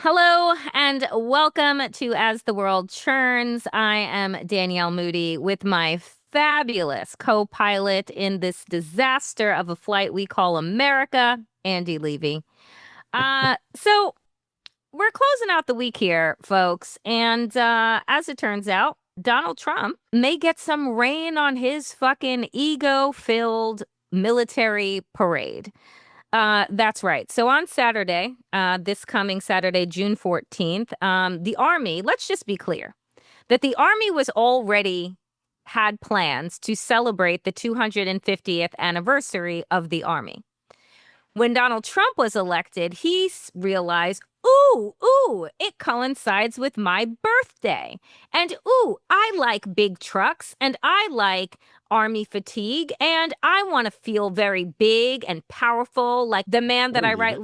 Hello and welcome to As the World Churns. I am Danielle Moodie with my fabulous co-pilot in this disaster of a flight we call America, Andy Levy. So we're closing out the week here, folks, and as it turns out, Donald Trump may get some rain on his fucking ego-filled military parade. That's right. So on Saturday, this coming Saturday, June 14th, the Army, let's just be clear that the Army was already had plans to celebrate the 250th anniversary of the Army. When Donald Trump was elected, realized, it coincides with my birthday. And I like big trucks and I like army fatigue and I want to feel very big and powerful, like the man that I write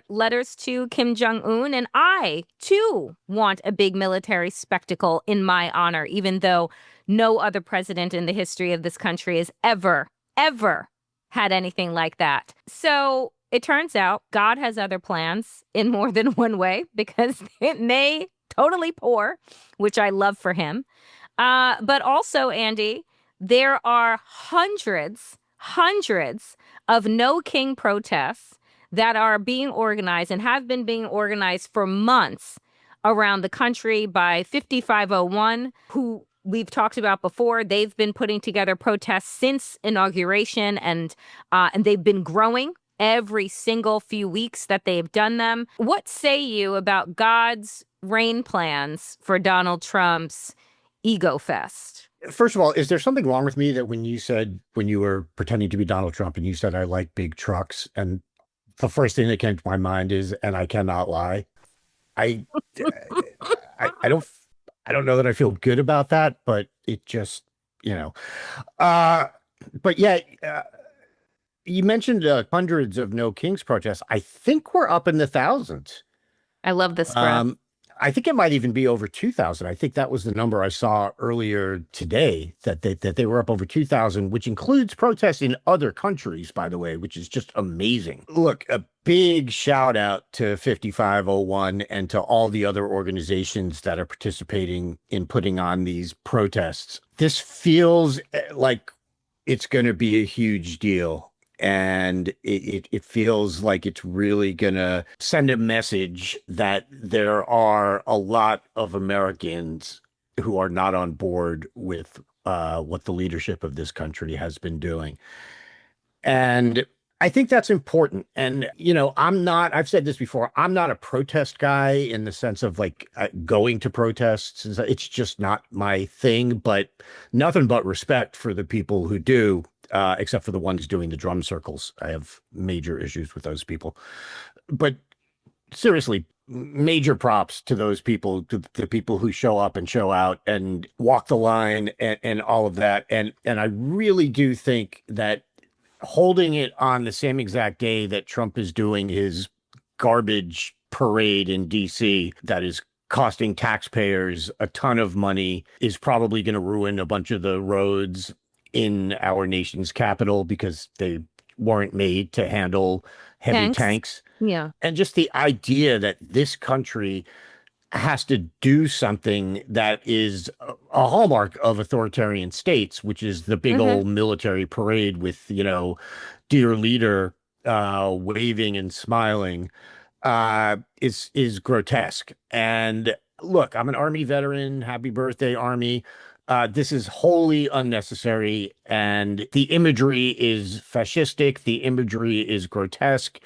letters to, Kim Jong-un. And I, too, want a big military spectacle in my honor, even though no other president in the history of this country has ever had anything like that. So it turns out God has other plans in more than one way because it may totally pour, which I love for him. But also, Andy, there are hundreds of No King protests that are being organized and have been being organized for months around the country by 5501, who we've talked about before. They've been putting together protests since inauguration, and they've been growing every single few weeks that they've done them. What say you about God's reign plans for Donald Trump's ego fest? First of all, is there something wrong with me that when you were pretending to be Donald Trump and you said I like big trucks, and the first thing that came to my mind is, and I cannot lie. I I don't know that I feel good about that, but it just, you know. Uh but yeah, you mentioned hundreds of No Kings protests. I think we're up in the thousands. I love the spread. Um, I think it might even be over 2,000. I think that was the number I saw earlier today, that they were up over 2,000, which includes protests in other countries, by the way, which is just amazing. Look, a big shout out to 5501 and to all the other organizations that are participating in putting on these protests. This feels like it's going to be a huge deal. And it feels like it's really going to send a message that there are a lot of Americans who are not on board with what the leadership of this country has been doing. And I think that's important. And, I've said this before, I'm not a protest guy in the sense of like going to protests. It's just not my thing, but nothing but respect for the people who do, except for the ones doing the drum circles. I have major issues with those people. But seriously, major props to those people, to the people who show up and show out and walk the line and all of that. And I really do think that holding it on the same exact day that Trump is doing his garbage parade in DC that is costing taxpayers a ton of money is probably going to ruin a bunch of the roads in our nation's capital because they weren't made to handle heavy Thanks. tanks. Yeah. And just the idea that this country has to do something that is a hallmark of authoritarian states, which is the big hmm old military parade with, dear leader waving and smiling, is grotesque. And look, I'm an Army veteran. Happy birthday, Army. This is wholly unnecessary, and the imagery is fascistic. The imagery is grotesque,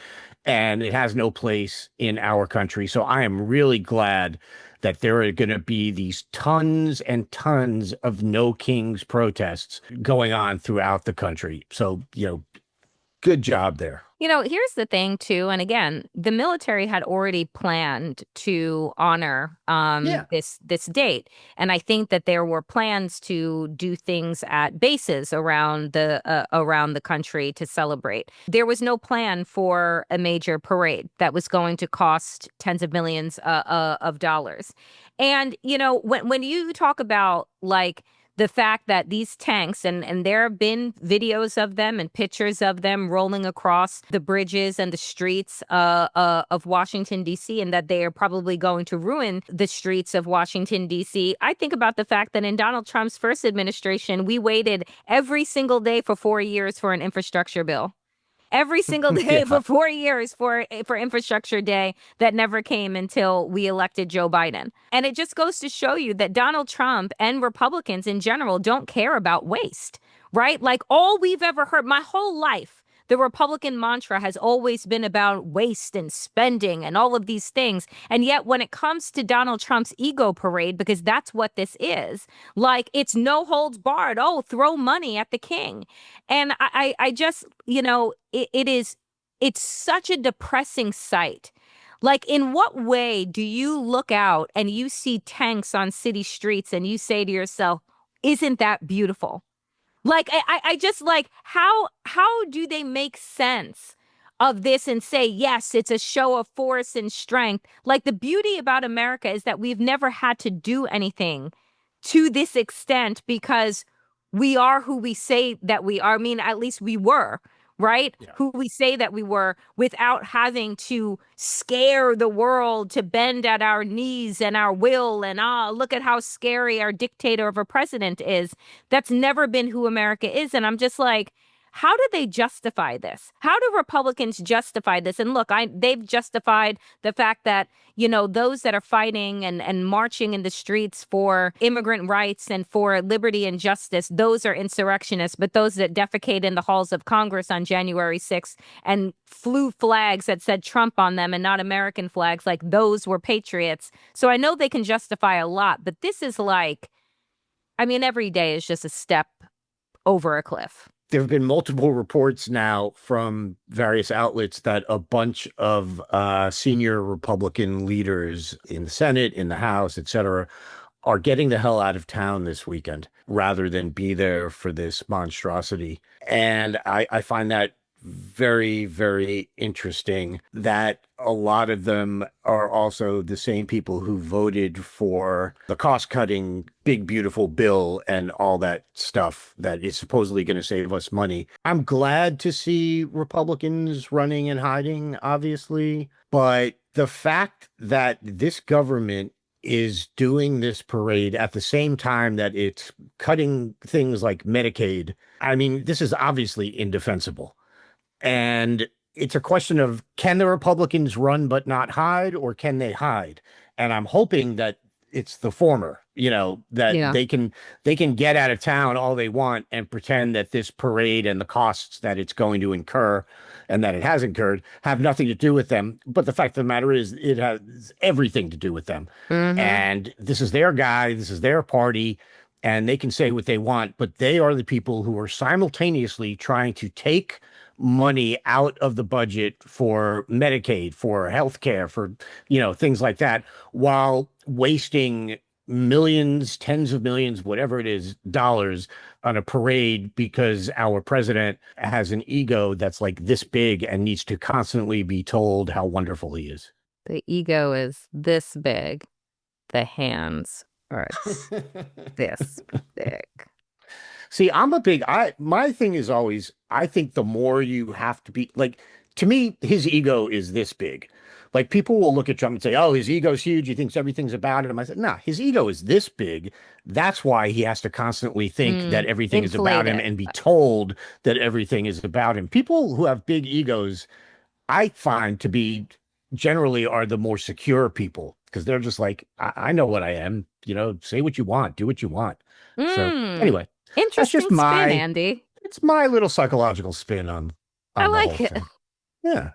and it has no place in our country. So I am really glad that there are going to be these tons and tons of No Kings protests going on throughout the country. So, good job there. Here's the thing too, and again, the military had already planned to honor Yeah. this date, and I think that there were plans to do things at bases around the country to celebrate. There was no plan for a major parade that was going to cost tens of millions of dollars. And when you talk about like the fact that these tanks, and there have been videos of them and pictures of them rolling across the bridges and the streets of Washington, D.C., and that they are probably going to ruin the streets of Washington, D.C. I think about the fact that in Donald Trump's first administration, we waited every single day for 4 years for an infrastructure bill. Every single day Yeah. for 4 years for infrastructure day that never came until we elected Joe Biden. And it just goes to show you that Donald Trump and Republicans in general don't care about waste, right? Like all we've ever heard my whole life, the Republican mantra has always been about waste and spending and all of these things. And yet when it comes to Donald Trump's ego parade, because that's what this is, like it's no holds barred. Oh, throw money at the king. And I just, it's such a depressing sight. Like, in what way do you look out and you see tanks on city streets and you say to yourself, isn't that beautiful? Like, I just like, how do they make sense of this and say, yes, it's a show of force and strength? Like, the beauty about America is that we've never had to do anything to this extent because we are who we say that we are. I mean, at least we were, right? Yeah. Who we say that we were without having to scare the world to bend at our knees and our will. And look at how scary our dictator of a president is. That's never been who America is. And I'm just like, how do they justify this? How do Republicans justify this? And look, they've justified the fact that, those that are fighting and marching in the streets for immigrant rights and for liberty and justice, those are insurrectionists. But those that defecate in the halls of Congress on January 6th and flew flags that said Trump on them and not American flags, like those were patriots. So I know they can justify a lot, but this is like, I mean, every day is just a step over a cliff. There have been multiple reports now from various outlets that a bunch of senior Republican leaders in the Senate, in the House, et cetera, are getting the hell out of town this weekend rather than be there for this monstrosity. And I find that very, very interesting that a lot of them are also the same people who voted for the cost-cutting big, beautiful bill and all that stuff that is supposedly going to save us money. I'm glad to see Republicans running and hiding, obviously, but the fact that this government is doing this parade at the same time that it's cutting things like Medicaid, I mean, this is obviously indefensible. And it's a question of, can the Republicans run but not hide, or can they hide? And I'm hoping that it's the former, that they can get out of town all they want and pretend that this parade and the costs that it's going to incur and that it has incurred have nothing to do with them. But the fact of the matter is it has everything to do with them. Mm-hmm. And this is their guy. This is their party. And they can say what they want, but they are the people who are simultaneously trying to take money out of the budget for Medicaid, for healthcare, for, things like that, while wasting millions, tens of millions, whatever it is, dollars on a parade because our president has an ego that's like this big and needs to constantly be told how wonderful he is. The ego is this big. The hands are this big. See, my thing is always, I think the more you have to be, like, to me, his ego is this big. Like, people will look at Trump and say, oh, his ego's huge. He thinks everything's about him. I said, nah, his ego is this big. That's why he has to constantly think that everything is about him and be told that everything is about him. People who have big egos, I find to be generally are the more secure people, because they're just like, I know what I am, say what you want, do what you want. So anyway. Interesting just spin, Andy. It's my little psychological spin on I the like whole it. thing. Yeah.